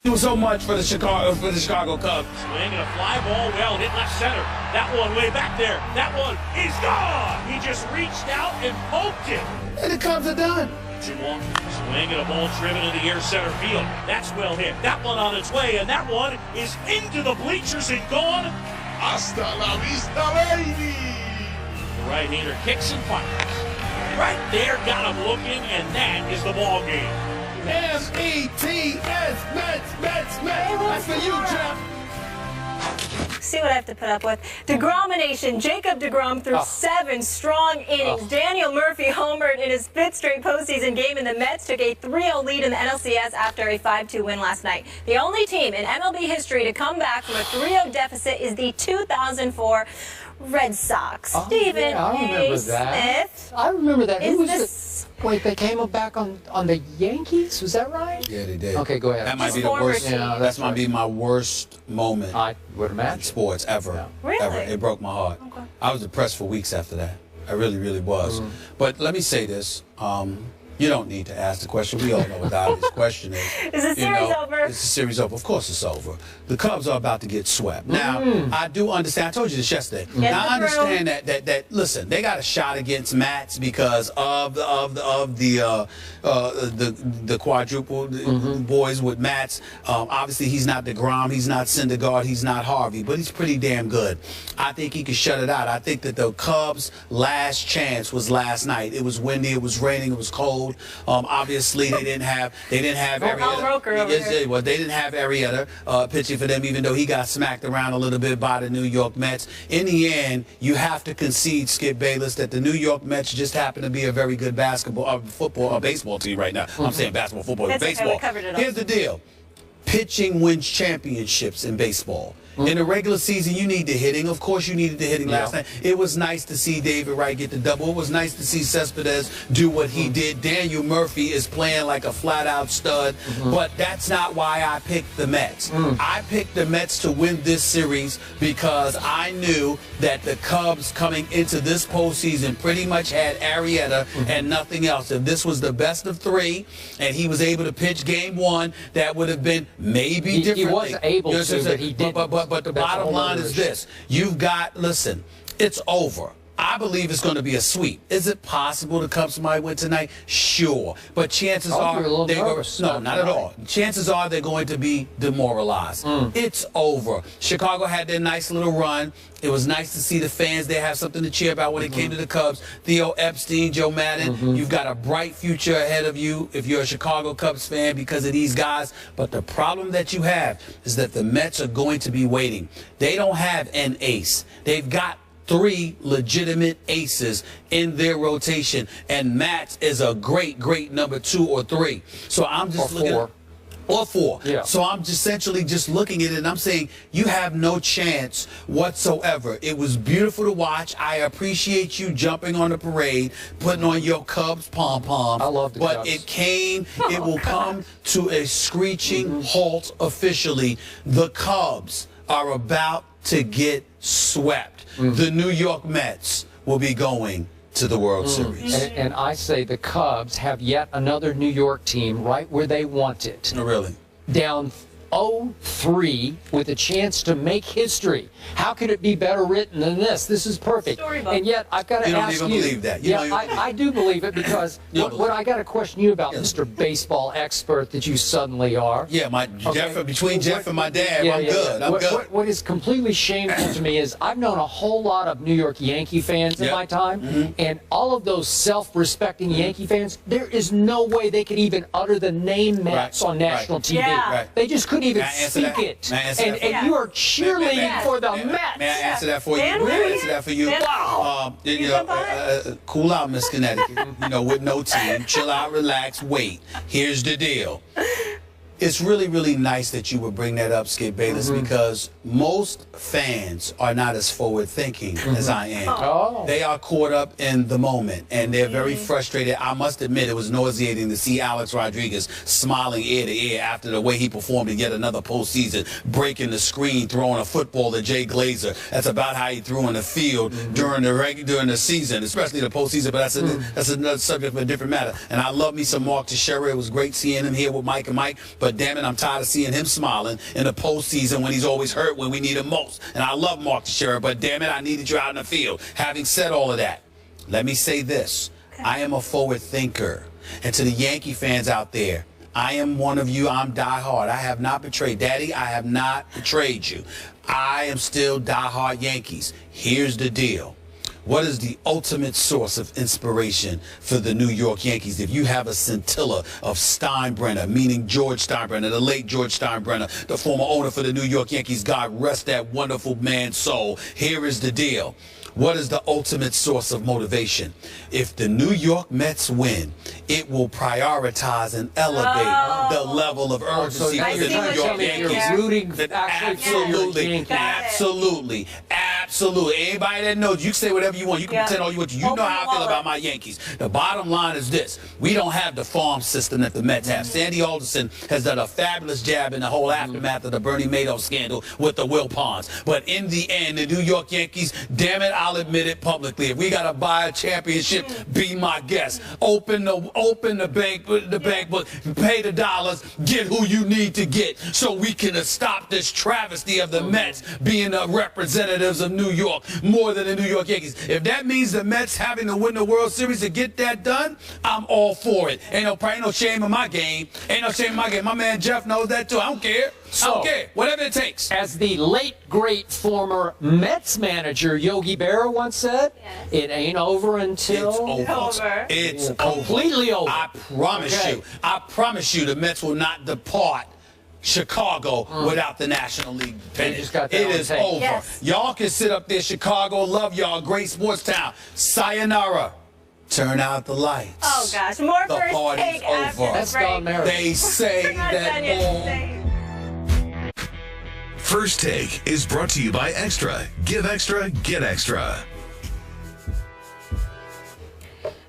Do so much for the Chicago Cubs. Swinging a fly ball, well hit left center. That one way back there. That one is gone. He just reached out and poked it. And the Cubs are done. Swinging a ball driven in the air center field. That's well hit. That one on its way, and that one is into the bleachers and gone. Hasta la vista, baby. The right-hander kicks and fires. Right there, got him looking, and that is the ball game. M-E-T-S, Mets. That's for you, Jeff. See what I have to put up with. DeGrom-ination. Jacob DeGrom threw 7 strong innings. Daniel Murphy homered in his 5th straight postseason game, and the Mets took a 3-0 lead in the NLCS after a 5-2 win last night. The only team in MLB history to come back from a 3-0 deficit is the 2004 Red Sox. Stephen A. Smith. I remember that. Wait, they came back on the Yankees? Was that right? Yeah, they did. Okay, go ahead. That might be the worst. Yeah, that might be my worst moment I would imagine. in sports ever. Yeah. Really? Ever. It broke my heart. Okay. I was depressed for weeks after that. I really, really was. But let me say this. You don't need to ask the question. We all know what the obvious question is. Is the series over? Is the series over? Of course it's over. The Cubs are about to get swept. Now, I do understand. I told you this yesterday. Now, I understand that listen, they got a shot against Mats because of the quadruple boys with Mats. Obviously, he's not DeGrom, he's not Syndergaard, he's not Harvey, but he's pretty damn good. I think he can shut it out. I think that the Cubs' last chance was last night. It was windy, it was raining, it was cold. Obviously, they didn't have Arrieta. Well, they didn't have Arrieta pitching for them, even though he got smacked around a little bit by the New York Mets. In the end, you have to concede, Skip Bayless, that the New York Mets just happen to be a very good basketball, football, or baseball team right now. I'm saying basketball, football, baseball. Okay, we covered it all. Here's the deal: pitching wins championships in baseball. In the regular season, you need the hitting. Of course, you needed the hitting last night. It was nice to see David Wright get the double. It was nice to see Cespedes do what he did. Daniel Murphy is playing like a flat-out stud. But that's not why I picked the Mets. I picked the Mets to win this series because I knew that the Cubs coming into this postseason pretty much had Arrieta and nothing else. If this was the best of 3 and he was able to pitch game 1, that would have been maybe different. He was able to, but he didn't. But the bottom line is this. You've got, listen, it's over. I believe it's going to be a sweep. Is it possible the Cubs might win tonight? Sure. But chances are they're going to, no, not at all. Chances are they're going to be demoralized. It's over. Chicago had their nice little run. It was nice to see the fans. They have something to cheer about when it came to the Cubs. Theo Epstein, Joe Madden, you've got a bright future ahead of you if you're a Chicago Cubs fan because of these guys. But the problem that you have is that the Mets are going to be waiting. They don't have an ace. They've got 3 legitimate aces in their rotation, and Mats is a great number 2 or 3. So I'm just looking at, or 4. Yeah. So I'm essentially just looking at it and I'm saying you have no chance whatsoever. It was beautiful to watch. I appreciate you jumping on the parade, putting on your Cubs pom-poms. I love the Cubs. It will come to a screeching halt officially. The Cubs are about to get swept. The New York Mets will be going to the World Series. And I say the Cubs have yet another New York team right where they want it. Oh, really? Down 0-3 with a chance to make history. How could it be better written than this? This is perfect. And yet, I've got to ask you. You don't even believe that. I do believe it because what I got to question you about, Mr. Baseball expert that you suddenly are. Yeah, between Jeff and my dad, I'm good. I'm good. What is completely shameful to me is I've known a whole lot of New York Yankee fans in my time, and all of those self-respecting Yankee fans, there is no way they could even utter the name Mets on national TV. Yeah. They just couldn't even speak it. And you are cheerleading for the Mets. May I answer that for you? Dan, May I answer that for you? Wow. Cool out, Miss Connecticut. With no team. Chill out, relax, wait. Here's the deal. It's really nice that you would bring that up, Skip Bayless, because most fans are not as forward-thinking as I am. They are caught up in the moment, and they're very frustrated. I must admit, it was nauseating to see Alex Rodriguez smiling ear to ear after the way he performed in yet another postseason, breaking the screen, throwing a football at Jay Glazer. That's about how he threw in the field during the season, especially the postseason, but that's another subject for a different matter. And I love me some Mark Teixeira. It was great seeing him here with Mike and Mike, but But damn it, I'm tired of seeing him smiling in the postseason when he's always hurt when we need him most. And I love Mark Teixeira, but damn it, I needed you out in the field. Having said all of that, let me say this. I am a forward thinker. And to the Yankee fans out there, I am one of you. I'm diehard. I have not betrayed. Daddy, I have not betrayed you. I am still diehard Yankees. Here's the deal. What is the ultimate source of inspiration for the New York Yankees? If you have a scintilla of Steinbrenner, meaning George Steinbrenner, the late George Steinbrenner, the former owner for the New York Yankees, God rest that wonderful man's soul. Here is the deal. What is the ultimate source of motivation? If the New York Mets win, it will prioritize and elevate the level of urgency for the New York Yankees. Absolutely. Anybody that knows, you can say whatever you want. You can pretend all you want. You know how I feel about my Yankees. The bottom line is this. We don't have the farm system that the Mets have. Sandy Alderson has done a fabulous job in the whole aftermath of the Bernie Madoff scandal with the Will Ponds. But in the end, the New York Yankees, damn it, I'll admit it publicly. If we got to buy a championship, be my guest. Open the bank book, pay the dollars, get who you need to get so we can stop this travesty of the Mets being the representatives of New York more than the New York Yankees. If that means the Mets having to win the World Series to get that done, I'm all for it. Ain't no shame in my game. Ain't no shame in my game. My man Jeff knows that too. I don't care. Okay, whatever it takes. As the late, great former Mets manager Yogi Berra once said, it ain't over until... It's over. It's completely over. I promise you the Mets will not depart Chicago without the National League pennant. It is over. Yes. Y'all can sit up there, Chicago. Love y'all. Great sports town. Sayonara. Turn out the lights. Oh, gosh. More the first take over. That's gone married. They say that all... First Take is brought to you by Extra. Give Extra, get Extra.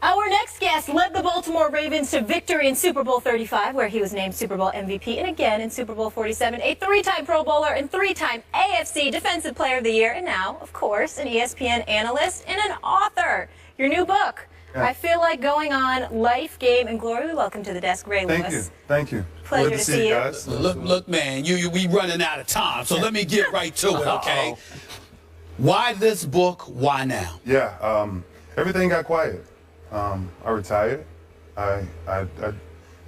Our next guest led the Baltimore Ravens to victory in Super Bowl 35, where he was named Super Bowl MVP, and again in Super Bowl 47, a three-time Pro Bowler and three-time AFC Defensive Player of the Year, and now, of course, an ESPN analyst and an author. Your new book, I Feel Like Going On, Life, Game, and Glory. Welcome to the desk, Ray Lewis. Thank you. Pleasure to see you guys. Look, man, we running out of time, so let me get right to it, okay? Why this book? Why now? Yeah, everything got quiet. I retired. I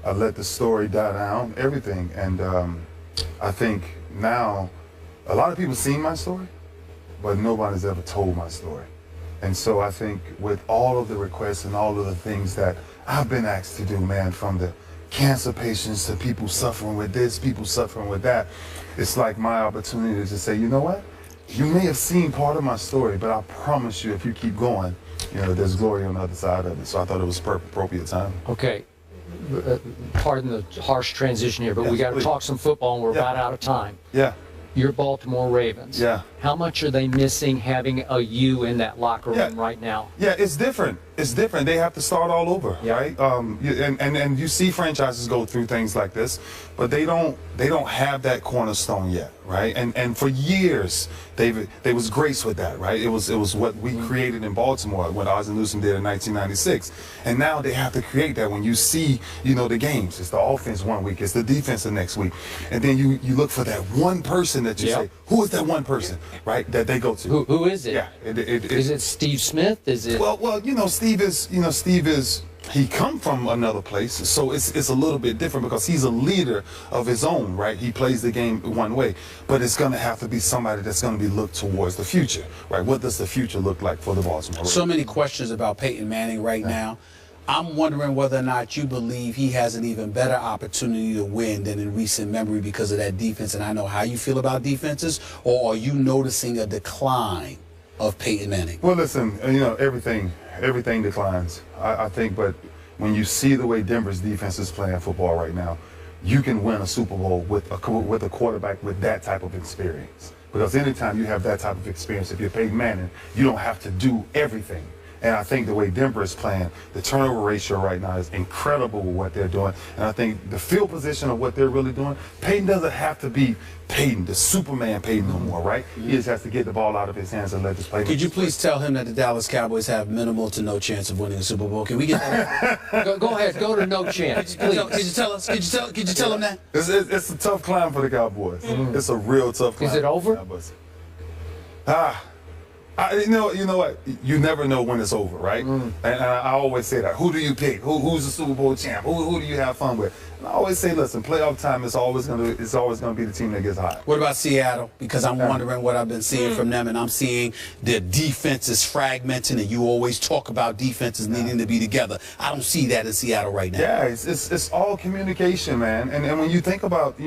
let the story die down, everything, and I think now a lot of people seen my story, but nobody's ever told my story. And so I think with all of the requests and all of the things that I've been asked to do, man, from the cancer patients to people suffering with this, people suffering with that, it's like my opportunity to just say, you know what? You may have seen part of my story, but I promise you, if you keep going, you know, there's glory on the other side of it. So I thought it was appropriate time. Okay. Pardon the harsh transition here, but we got to talk some football, and we're about out of time. Yeah. Your Baltimore Ravens. Yeah. How much are they missing having a you in that locker room right now? Yeah, it's different. It's different. They have to start all over, right? And you see franchises go through things like this, but they don't have that cornerstone yet, right? And for years they was graced with that, right? It was what we created in Baltimore, what Oz and Newsom did in 1996, and now they have to create that. When you see, you know, the games, it's the offense one week, it's the defense the next week, and then you look for that one person that you say, who is that one person, right? That they go to. Who is it? Yeah. Is it Steve Smith? Is it? Well, you know, Steve is he come from another place, so it's a little bit different because he's a leader of his own, right? He plays the game one way, but it's going to have to be somebody that's going to be looked towards the future, right? What does the future look like for the Baltimore Ravens? So many questions about Peyton Manning right now. I'm wondering whether or not you believe he has an even better opportunity to win than in recent memory because of that defense, and I know how you feel about defenses, or are you noticing a decline of Peyton Manning? Well, listen, you know, everything declines. I think, but when you see the way Denver's defense is playing football right now, you can win a Super Bowl with a quarterback with that type of experience. Because anytime you have that type of experience, if you're Peyton Manning, you don't have to do everything. And I think the way Denver is playing, the turnover ratio right now is incredible with what they're doing. And I think the field position of what they're really doing, Peyton doesn't have to be Peyton, the Superman Peyton no more, right? He just has to get the ball out of his hands and let this play. Could you please tell him that the Dallas Cowboys have minimal to no chance of winning the Super Bowl? Can we get that? Go ahead, go to no chance. Please. Could you tell us? Could you tell him that? It's a tough climb for the Cowboys. It's a real tough climb. Is it over? You know what? You never know when it's over, right? And I always say that. Who do you pick? Who's the Super Bowl champ? Who do you have fun with? And I always say, listen, playoff time is always gonna be the team that gets hot. What about Seattle? Because I'm wondering what I've been seeing from them, and I'm seeing their defense is fragmenting, and you always talk about defenses needing to be together. I don't see that in Seattle right now. Yeah, it's all communication, man. And when you think about,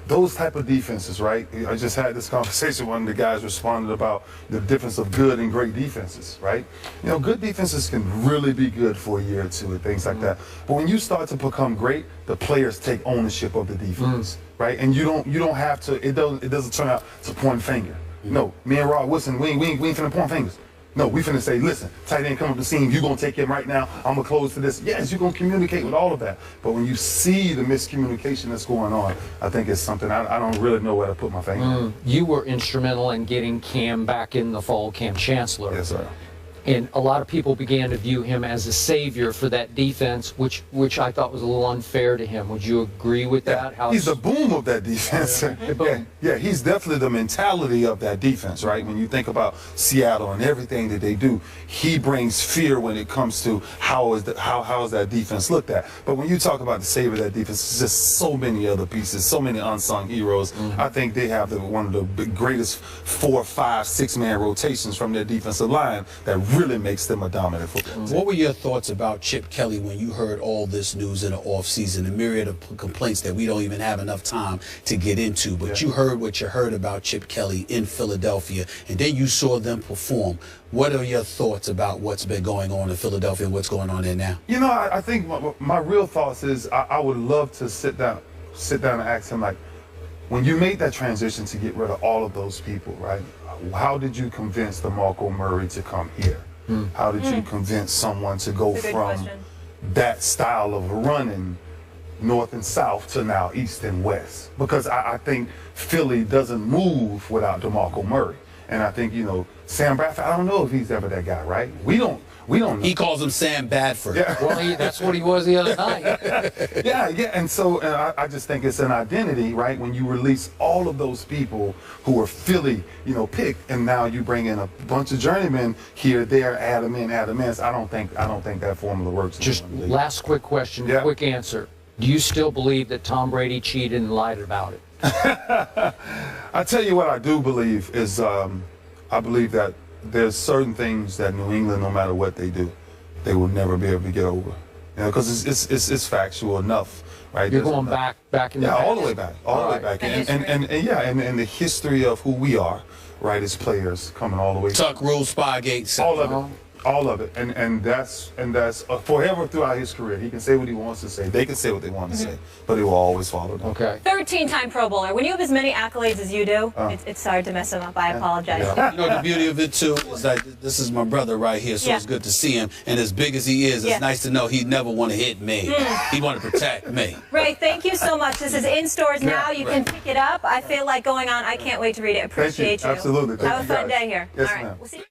those type of defenses, right? I just had this conversation. One of the guys responded about the difference of good and great defenses, right? Good defenses can really be good for a year or two and things like that. But when you start to become great, the players take ownership of the defense, right? And you don't have to. It doesn't turn out to point finger. No, me and Rod Wilson, we ain't finna point fingers. No, we finna say, listen, tight end come up the seam, you gonna take him right now, I'm gonna close to this. Yes, you're gonna communicate with all of that. But when you see the miscommunication that's going on, I think it's something I don't really know where to put my finger on. You were instrumental in getting Cam back in the fall, Cam Chancellor. Yes, sir. And a lot of people began to view him as a savior for that defense, which I thought was a little unfair to him. Would you agree with that? How he's the boom of that defense. Yeah, he's definitely the mentality of that defense, right? When you think about Seattle and everything that they do, he brings fear when it comes to how is that defense looked at. But when you talk about the savior of that defense, it's just so many other pieces, so many unsung heroes. I think they have one of the greatest 4, 5, 6-man rotations from their defensive line that really makes them a dominant football team. What were your thoughts about Chip Kelly when you heard all this news in the offseason, a myriad of complaints that we don't even have enough time to get into, but you heard what you heard about Chip Kelly in Philadelphia, and then you saw them perform. What are your thoughts about what's been going on in Philadelphia and what's going on there now? I think my real thoughts is I would love to sit down and ask him, like, when you made that transition to get rid of all of those people, right? How did you convince DeMarco Murray to come here? How did you convince someone to go from that style of running north and south to now east and west? Because I think Philly doesn't move without DeMarco Murray. And I think, Sam Bradford, I don't know if he's ever that guy, right? We don't know. He calls him Sam Badford. Yeah. Well, that's what he was the other night. Yeah, and so I just think it's an identity, right? When you release all of those people who were Philly, picked, and now you bring in a bunch of journeymen here, there, add them in. I don't think that formula works. Just last quick question, quick answer. Do you still believe that Tom Brady cheated and lied about it? I tell you what I do believe is I believe that there's certain things that New England, no matter what they do, they will never be able to get over. Because it's factual enough, right? You're going back in the past. all the way back, all the way back, and the history of who we are, right, as players, coming all the way. Tuck Rule, Spygate, all of it, and that's forever throughout his career. He can say what he wants to say. They can say what they want to say, but he will always follow them. Okay. 13-time Pro Bowler. When you have as many accolades as you do, it's hard to mess him up. I apologize. Yeah. The beauty of it too is that this is my brother right here, so it's good to see him. And as big as he is, it's nice to know he never want to hit me. He want to protect me. Ray, thank you so much. This is in stores now. You can pick it up. I feel like going on. I can't wait to read it. Appreciate you. Absolutely. Have a fun day here. Yes, all right. ma'am. We'll see you.